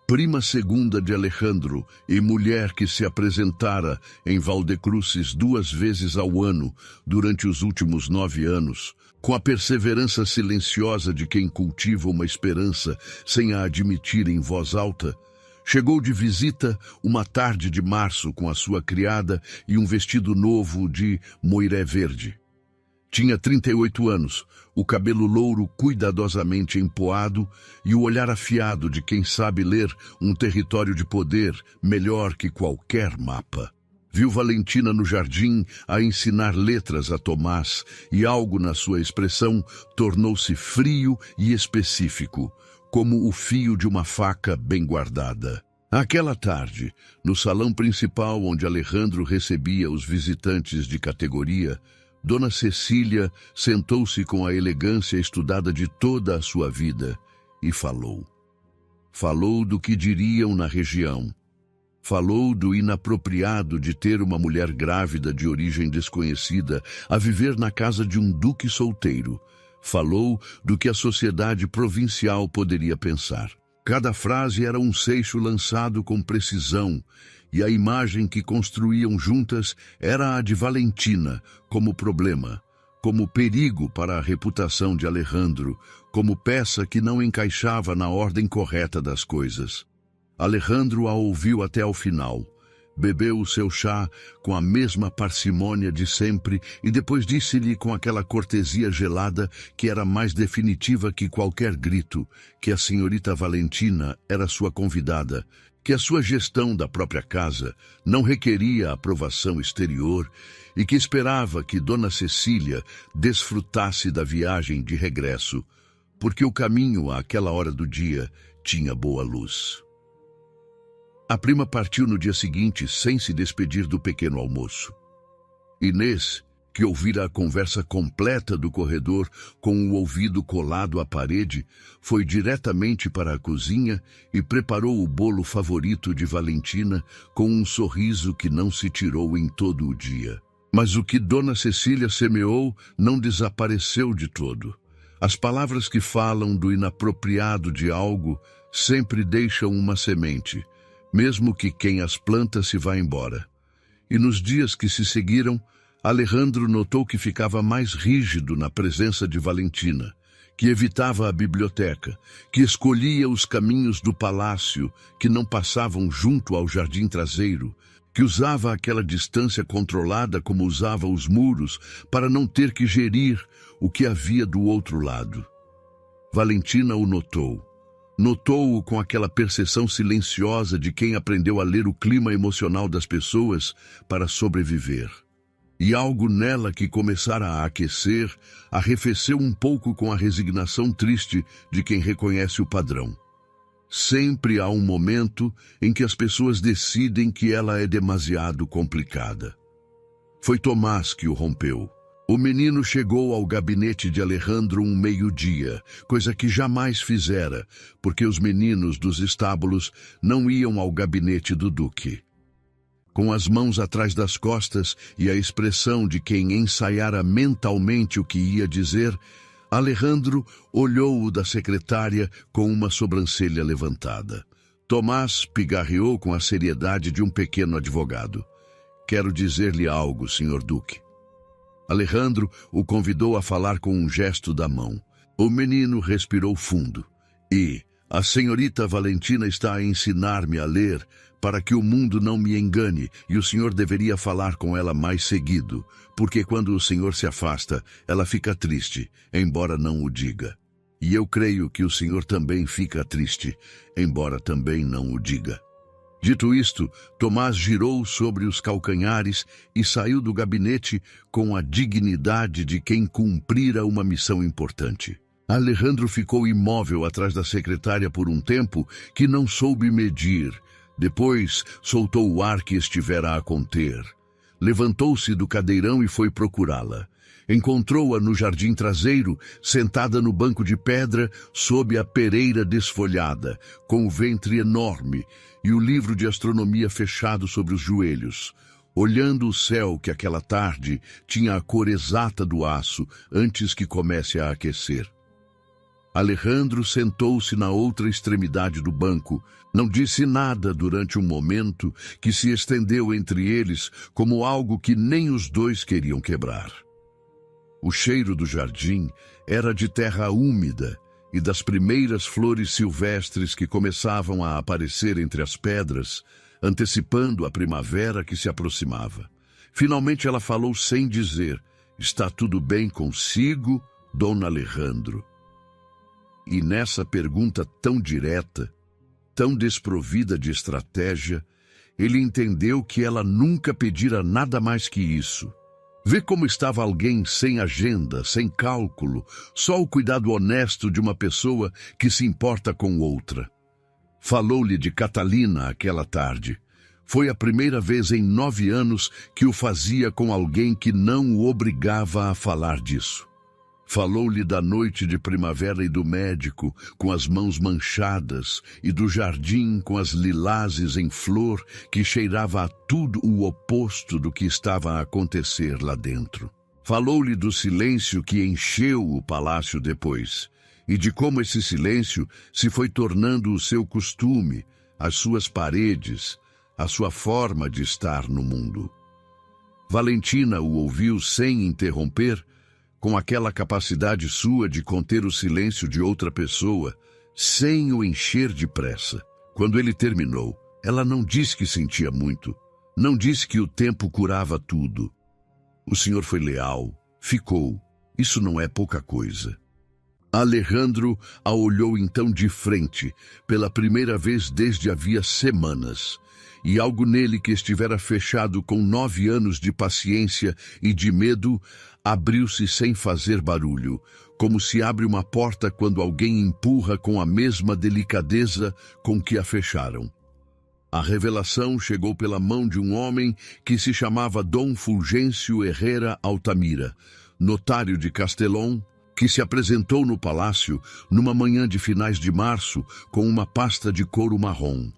prima segunda de Alejandro e mulher que se apresentara em Valdecruzes 2 vezes ao ano durante os últimos 9 anos, com a perseverança silenciosa de quem cultiva uma esperança sem a admitir em voz alta, chegou de visita uma tarde de março com a sua criada e um vestido novo de moiré verde. Tinha 38 anos, o cabelo louro cuidadosamente empoado e o olhar afiado de quem sabe ler um território de poder melhor que qualquer mapa. Viu Valentina no jardim a ensinar letras a Tomás e algo na sua expressão tornou-se frio e específico, como o fio de uma faca bem guardada. Aquela tarde, no salão principal onde Alejandro recebia os visitantes de categoria, Dona Cecília sentou-se com a elegância estudada de toda a sua vida e falou. Falou do que diriam na região. Falou do inapropriado de ter uma mulher grávida de origem desconhecida a viver na casa de um duque solteiro. Falou do que a sociedade provincial poderia pensar. Cada frase era um seixo lançado com precisão, e a imagem que construíam juntas era a de Valentina, como problema, como perigo para a reputação de Alejandro, como peça que não encaixava na ordem correta das coisas. Alejandro a ouviu até ao final, Bebeu o seu chá com a mesma parcimônia de sempre e depois disse-lhe com aquela cortesia gelada que era mais definitiva que qualquer grito que a senhorita Valentina era sua convidada, que a sua gestão da própria casa não requeria aprovação exterior e que esperava que Dona Cecília desfrutasse da viagem de regresso, porque o caminho àquela hora do dia tinha boa luz. A prima partiu no dia seguinte sem se despedir do pequeno almoço. Inês, que ouvira a conversa completa do corredor com o ouvido colado à parede, foi diretamente para a cozinha e preparou o bolo favorito de Valentina com um sorriso que não se tirou em todo o dia. Mas o que Dona Cecília semeou não desapareceu de todo. As palavras que falam do inapropriado de algo sempre deixam uma semente, mesmo que quem as planta se vá embora. E nos dias que se seguiram, Alejandro notou que ficava mais rígido na presença de Valentina, que evitava a biblioteca, que escolhia os caminhos do palácio que não passavam junto ao jardim traseiro, que usava aquela distância controlada como usava os muros para não ter que gerir o que havia do outro lado. Valentina o notou. Notou-o com aquela percepção silenciosa de quem aprendeu a ler o clima emocional das pessoas para sobreviver. E algo nela que começara a aquecer, arrefeceu um pouco com a resignação triste de quem reconhece o padrão. Sempre há um momento em que as pessoas decidem que ela é demasiado complicada. Foi Tomás que o rompeu. O menino chegou ao gabinete de Alejandro um meio-dia, coisa que jamais fizera, porque os meninos dos estábulos não iam ao gabinete do duque. Com as mãos atrás das costas e a expressão de quem ensaiara mentalmente o que ia dizer, Alejandro olhou-o da secretária com uma sobrancelha levantada. Tomás pigarreou com a seriedade de um pequeno advogado. Quero dizer-lhe algo, senhor duque. Alejandro o convidou a falar com um gesto da mão. O menino respirou fundo. A senhorita Valentina está a ensinar-me a ler para que o mundo não me engane e o senhor deveria falar com ela mais seguido, porque quando o senhor se afasta, ela fica triste, embora não o diga. E eu creio que o senhor também fica triste, embora também não o diga. Dito isto, Tomás girou sobre os calcanhares e saiu do gabinete com a dignidade de quem cumprira uma missão importante. Alejandro ficou imóvel atrás da secretária por um tempo que não soube medir. Depois, soltou o ar que estivera a conter. Levantou-se do cadeirão e foi procurá-la. Encontrou-a no jardim traseiro, sentada no banco de pedra, sob a pereira desfolhada, com o ventre enorme e o livro de astronomia fechado sobre os joelhos, olhando o céu que aquela tarde tinha a cor exata do aço antes que comece a aquecer. Alejandro sentou-se na outra extremidade do banco, não disse nada durante um momento que se estendeu entre eles como algo que nem os dois queriam quebrar. O cheiro do jardim era de terra úmida e das primeiras flores silvestres que começavam a aparecer entre as pedras, antecipando a primavera que se aproximava. Finalmente ela falou sem dizer: "Está tudo bem consigo, Dom Alejandro?" E nessa pergunta tão direta, tão desprovida de estratégia, ele entendeu que ela nunca pedira nada mais que isso. Vê como estava alguém sem agenda, sem cálculo, só o cuidado honesto de uma pessoa que se importa com outra. Falou-lhe de Catalina aquela tarde. Foi a primeira vez em 9 anos que o fazia com alguém que não o obrigava a falar disso. Falou-lhe da noite de primavera e do médico, com as mãos manchadas, e do jardim com as lilazes em flor, que cheirava a tudo o oposto do que estava a acontecer lá dentro. Falou-lhe do silêncio que encheu o palácio depois, e de como esse silêncio se foi tornando o seu costume, as suas paredes, a sua forma de estar no mundo. Valentina o ouviu sem interromper, com aquela capacidade sua de conter o silêncio de outra pessoa, sem o encher de pressa. Quando ele terminou, ela não disse que sentia muito, Não disse que o tempo curava tudo. O senhor foi leal, ficou. Isso não é pouca coisa. Alejandro a olhou então de frente, pela primeira vez desde havia semanas, e algo nele que estivera fechado com 9 anos de paciência e de medo, abriu-se sem fazer barulho, como se abre uma porta quando alguém empurra com a mesma delicadeza com que a fecharam. A revelação chegou pela mão de um homem que se chamava Dom Fulgêncio Herrera Altamira, notário de Castelão, que se apresentou no palácio numa manhã de finais de março com uma pasta de couro marrom,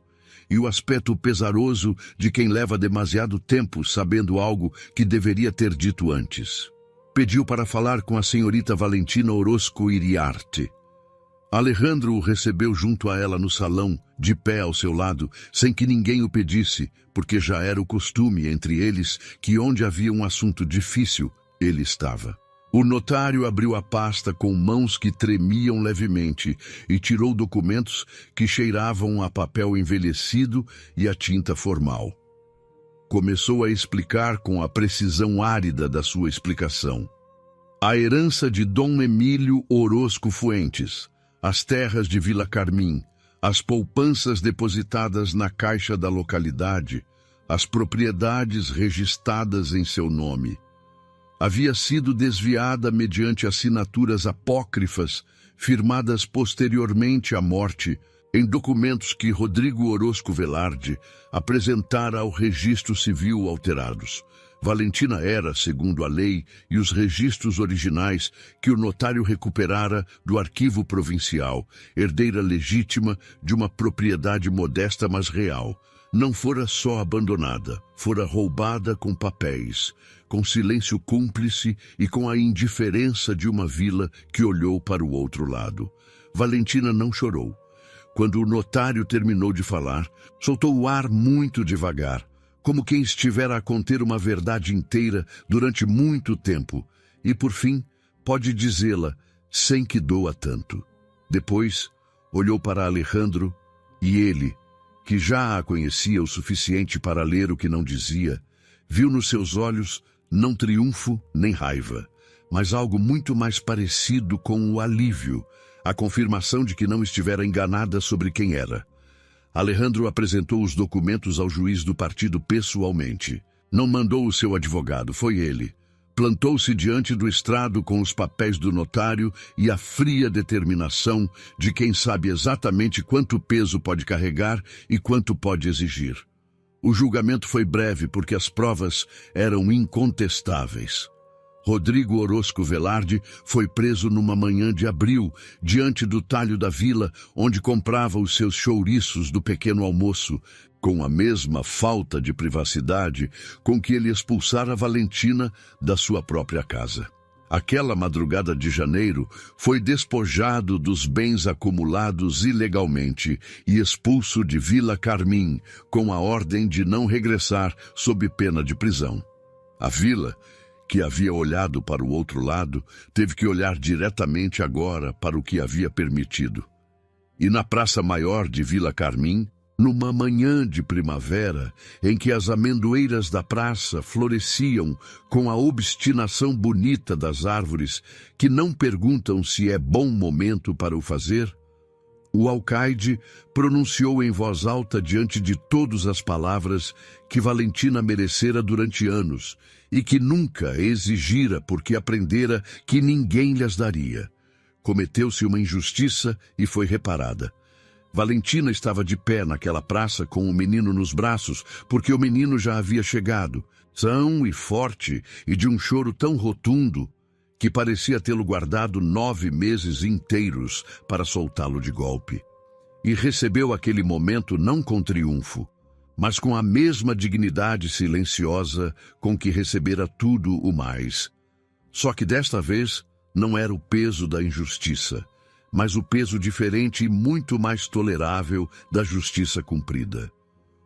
e o aspecto pesaroso de quem leva demasiado tempo sabendo algo que deveria ter dito antes. Pediu para falar com a senhorita Valentina Orozco Iriarte. Alejandro o recebeu junto a ela no salão, de pé ao seu lado, sem que ninguém o pedisse, porque já era o costume entre eles que onde havia um assunto difícil, ele estava. O notário abriu a pasta com mãos que tremiam levemente e tirou documentos que cheiravam a papel envelhecido e a tinta formal. Começou a explicar com a precisão árida da sua explicação. A herança de Dom Emílio Orozco Fuentes, as terras de Vila Carmim, as poupanças depositadas na caixa da localidade, as propriedades registradas em seu nome. Havia sido desviada mediante assinaturas apócrifas, firmadas posteriormente à morte, em documentos que Rodrigo Orozco Velarde apresentara ao registro civil alterados. Valentina era, segundo a lei e os registros originais que o notário recuperara do arquivo provincial, herdeira legítima de uma propriedade modesta mas real. Não fora só abandonada, fora roubada com papéis, com silêncio cúmplice e com a indiferença de uma vila que olhou para o outro lado. Valentina não chorou. Quando o notário terminou de falar, soltou o ar muito devagar, como quem estivera a conter uma verdade inteira durante muito tempo, e por fim pode dizê-la sem que doa tanto. Depois olhou para Alejandro e ele, que já a conhecia o suficiente para ler o que não dizia, viu nos seus olhos não triunfo nem raiva, mas algo muito mais parecido com o alívio, a confirmação de que não estivera enganada sobre quem era. Alejandro apresentou os documentos ao juiz do partido pessoalmente. Não mandou o seu advogado, foi ele. Plantou-se diante do estrado com os papéis do notário e a fria determinação de quem sabe exatamente quanto peso pode carregar e quanto pode exigir. O julgamento foi breve porque as provas eram incontestáveis. Rodrigo Orozco Velarde foi preso numa manhã de abril, diante do talho da vila, onde comprava os seus chouriços do pequeno almoço, com a mesma falta de privacidade com que ele expulsara Valentina da sua própria casa. Aquela madrugada de janeiro, foi despojado dos bens acumulados ilegalmente e expulso de Vila Carmim, com a ordem de não regressar sob pena de prisão. A vila, que havia olhado para o outro lado, teve que olhar diretamente agora para o que havia permitido. E na Praça Maior de Vila Carmim, numa manhã de primavera, em que as amendoeiras da praça floresciam com a obstinação bonita das árvores que não perguntam se é bom momento para o fazer, o alcaide pronunciou em voz alta diante de todas as palavras que Valentina merecera durante anos e que nunca exigira porque aprendera que ninguém lhes daria. Cometeu-se uma injustiça e foi reparada. Valentina estava de pé naquela praça com o menino nos braços, porque o menino já havia chegado, são e forte e de um choro tão rotundo que parecia tê-lo guardado 9 meses inteiros para soltá-lo de golpe. E recebeu aquele momento não com triunfo, mas com a mesma dignidade silenciosa com que recebera tudo o mais. Só que desta vez não era o peso da injustiça, mas o peso diferente e muito mais tolerável da justiça cumprida.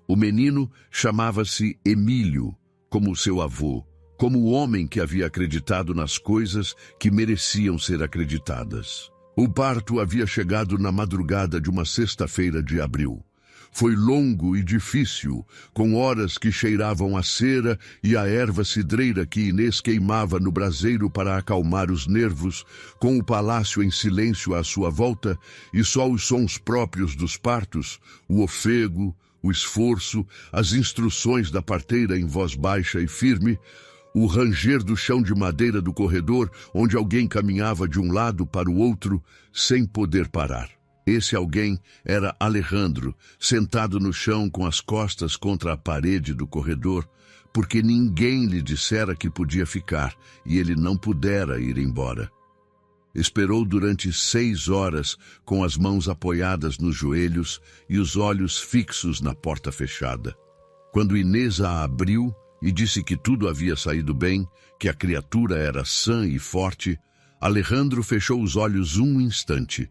O menino chamava-se Emílio, como seu avô, como o homem que havia acreditado nas coisas que mereciam ser acreditadas. O parto havia chegado na madrugada de uma sexta-feira de abril. foi longo e difícil, com horas que cheiravam a cera e a erva cidreira que Inês queimava no braseiro para acalmar os nervos, com o palácio em silêncio à sua volta e só os sons próprios dos partos, o ofego, o esforço, as instruções da parteira em voz baixa e firme, o ranger do chão de madeira do corredor, onde alguém caminhava de um lado para o outro, sem poder parar. Esse alguém era Alejandro, sentado no chão com as costas contra a parede do corredor, porque ninguém lhe dissera que podia ficar, e ele não pudera ir embora. Esperou durante 6 horas, com as mãos apoiadas nos joelhos e os olhos fixos na porta fechada. Quando Inês a abriu e disse que tudo havia saído bem, que a criatura era sã e forte, Alejandro fechou os olhos um instante.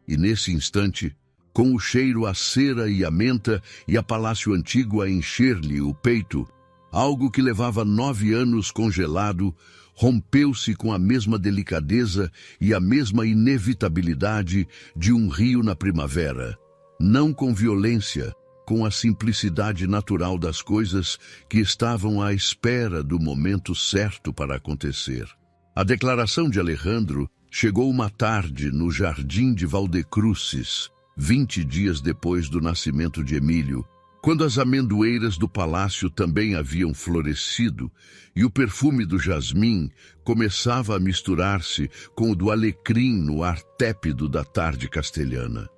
E nesse instante, com o cheiro a cera e a menta e a palácio antigo a encher-lhe o peito, algo que levava 9 anos congelado, rompeu-se com a mesma delicadeza e a mesma inevitabilidade de um rio na primavera, não com violência, com a simplicidade natural das coisas que estavam à espera do momento certo para acontecer. A declaração de Alejandro chegou uma tarde no jardim de Valdecruzes, 20 dias depois do nascimento de Emílio, quando as amendoeiras do palácio também haviam florescido e o perfume do jasmim começava a misturar-se com o do alecrim no ar tépido da tarde castelhana.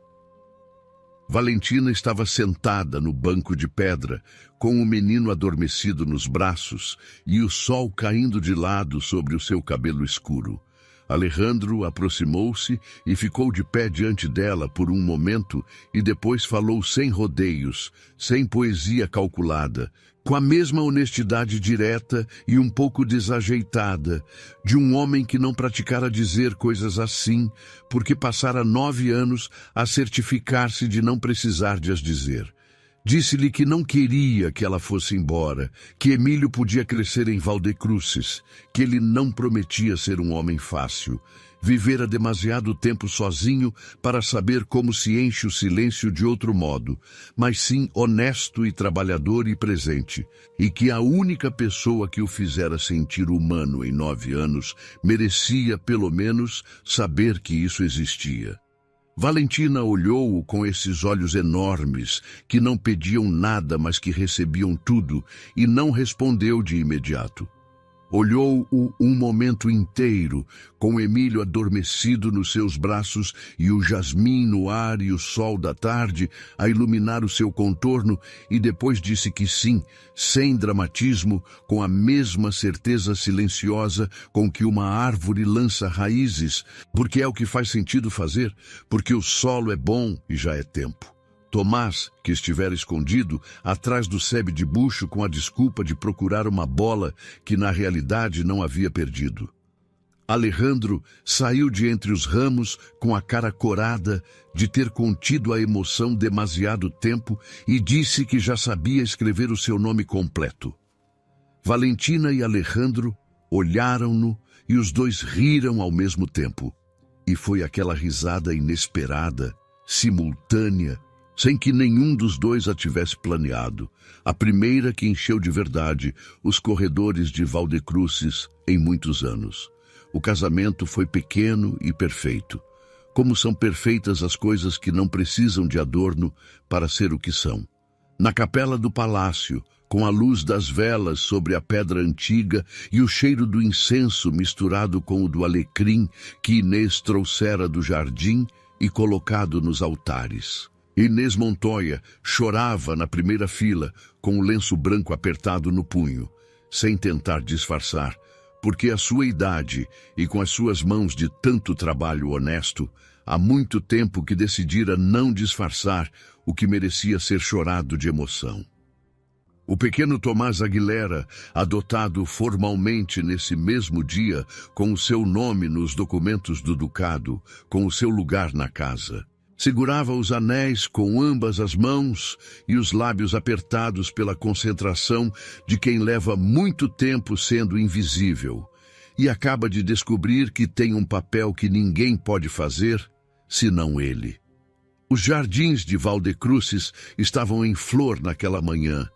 Valentina estava sentada no banco de pedra, com o menino adormecido nos braços e o sol caindo de lado sobre o seu cabelo escuro. Alejandro aproximou-se e ficou de pé diante dela por um momento e depois falou sem rodeios, sem poesia calculada, com a mesma honestidade direta e um pouco desajeitada, de um homem que não praticara dizer coisas assim, porque passara 9 anos a certificar-se de não precisar de as dizer. Disse-lhe que não queria que ela fosse embora, que Emílio podia crescer em Valdecruzes, que ele não prometia ser um homem fácil. Vivera demasiado tempo sozinho para saber como se enche o silêncio de outro modo, mas sim honesto e trabalhador e presente, e que a única pessoa que o fizera sentir humano em 9 anos merecia, pelo menos, saber que isso existia. Valentina olhou-o com esses olhos enormes, que não pediam nada, mas que recebiam tudo, e não respondeu de imediato. Olhou-o um momento inteiro, com Emílio adormecido nos seus braços e o jasmim no ar e o sol da tarde a iluminar o seu contorno, e depois disse que sim, sem dramatismo, com a mesma certeza silenciosa com que uma árvore lança raízes, porque é o que faz sentido fazer, porque o solo é bom e já é tempo. Tomás, que estivera escondido atrás do sebe de bucho com a desculpa de procurar uma bola que na realidade não havia perdido. Alejandro saiu de entre os ramos com a cara corada de ter contido a emoção demasiado tempo e disse que já sabia escrever o seu nome completo. Valentina e Alejandro olharam-no e os dois riram ao mesmo tempo. E foi aquela risada inesperada, simultânea, sem que nenhum dos dois a tivesse planeado, a primeira que encheu de verdade os corredores de Valdecruzes em muitos anos. O casamento foi pequeno e perfeito, como são perfeitas as coisas que não precisam de adorno para ser o que são. Na capela do palácio, com a luz das velas sobre a pedra antiga e o cheiro do incenso misturado com o do alecrim que Inês trouxera do jardim e colocado nos altares. Inês Montoya chorava na primeira fila, com o lenço branco apertado no punho, sem tentar disfarçar, porque a sua idade e com as suas mãos de tanto trabalho honesto, há muito tempo que decidira não disfarçar o que merecia ser chorado de emoção. O pequeno Tomás Aguilera, adotado formalmente nesse mesmo dia, com o seu nome nos documentos do ducado, com o seu lugar na casa, segurava os anéis com ambas as mãos e os lábios apertados pela concentração de quem leva muito tempo sendo invisível e acaba de descobrir que tem um papel que ninguém pode fazer, senão ele. Os jardins de Valdecruzes estavam em flor naquela manhã,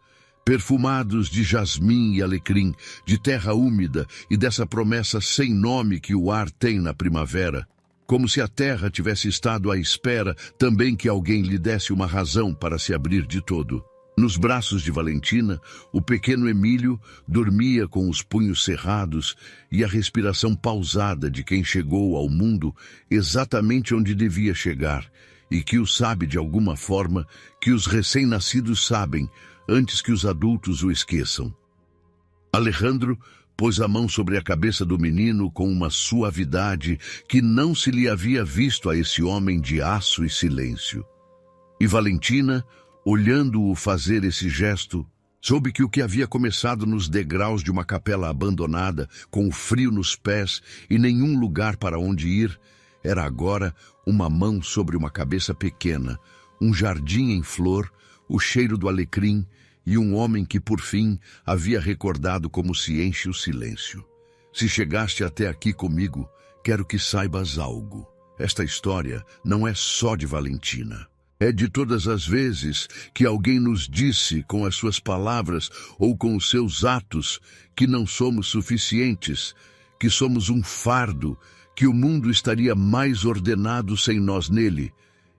perfumados de jasmim e alecrim, de terra úmida e dessa promessa sem nome que o ar tem na primavera, como se a terra tivesse estado à espera também que alguém lhe desse uma razão para se abrir de todo. Nos braços de Valentina, o pequeno Emílio dormia com os punhos cerrados e a respiração pausada de quem chegou ao mundo exatamente onde devia chegar, e que o sabe de alguma forma que os recém-nascidos sabem, antes que os adultos o esqueçam. Alejandro pôs a mão sobre a cabeça do menino com uma suavidade que não se lhe havia visto a esse homem de aço e silêncio. E Valentina, olhando-o fazer esse gesto, soube que o que havia começado nos degraus de uma capela abandonada, com o frio nos pés e nenhum lugar para onde ir, era agora uma mão sobre uma cabeça pequena, um jardim em flor, o cheiro do alecrim e um homem que, por fim, havia recordado como se enche o silêncio. Se chegaste até aqui comigo, quero que saibas algo. Esta história não é só de Valentina. É de todas as vezes que alguém nos disse com as suas palavras ou com os seus atos que não somos suficientes, que somos um fardo, que o mundo estaria mais ordenado sem nós nele,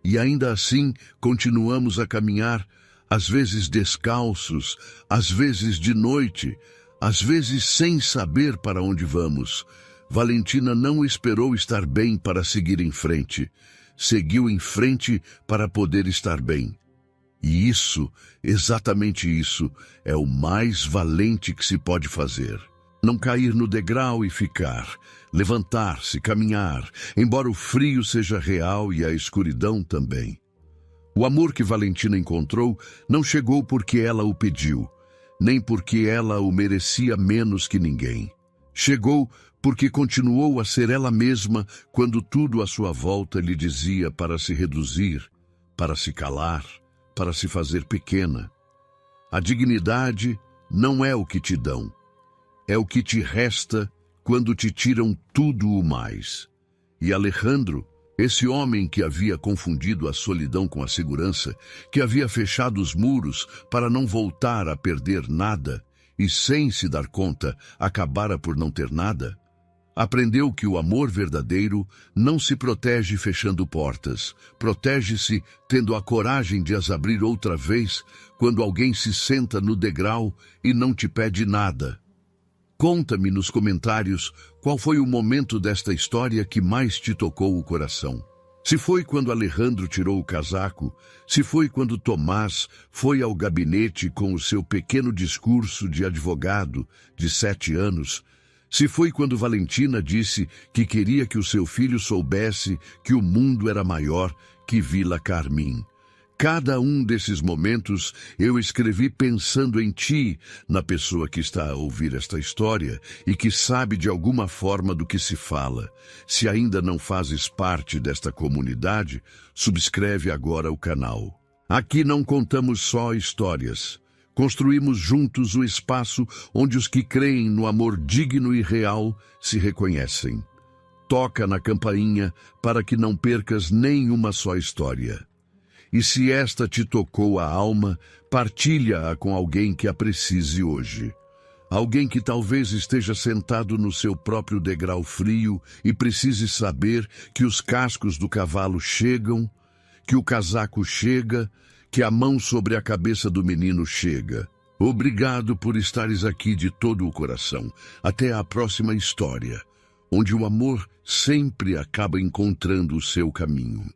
e ainda assim continuamos a caminhar, às vezes descalços, às vezes de noite, às vezes sem saber para onde vamos. Valentina não esperou estar bem para seguir em frente. Seguiu em frente para poder estar bem. E isso, exatamente isso, é o mais valente que se pode fazer. Não cair no degrau e ficar, levantar-se, caminhar, embora o frio seja real e a escuridão também. O amor que Valentina encontrou não chegou porque ela o pediu, nem porque ela o merecia menos que ninguém. Chegou porque continuou a ser ela mesma quando tudo à sua volta lhe dizia para se reduzir, para se calar, para se fazer pequena. A dignidade não é o que te dão, é o que te resta quando te tiram tudo o mais. E Alejandro, esse homem que havia confundido a solidão com a segurança, que havia fechado os muros para não voltar a perder nada, e sem se dar conta, acabara por não ter nada, aprendeu que o amor verdadeiro não se protege fechando portas, protege-se tendo a coragem de as abrir outra vez quando alguém se senta no degrau e não te pede nada. Conta-me nos comentários qual foi o momento desta história que mais te tocou o coração. Se foi quando Alejandro tirou o casaco, se foi quando Tomás foi ao gabinete com o seu pequeno discurso de advogado de 7 anos, se foi quando Valentina disse que queria que o seu filho soubesse que o mundo era maior que Vila Carmim. Cada um desses momentos eu escrevi pensando em ti, na pessoa que está a ouvir esta história e que sabe de alguma forma do que se fala. Se ainda não fazes parte desta comunidade, subscreve agora o canal. Aqui não contamos só histórias. Construímos juntos o espaço onde os que creem no amor digno e real se reconhecem. Toca na campainha para que não percas nenhuma só história. E se esta te tocou a alma, partilha-a com alguém que a precise hoje. Alguém que talvez esteja sentado no seu próprio degrau frio e precise saber que os cascos do cavalo chegam, que o casaco chega, que a mão sobre a cabeça do menino chega. Obrigado por estares aqui de todo o coração. Até a próxima história, onde o amor sempre acaba encontrando o seu caminho.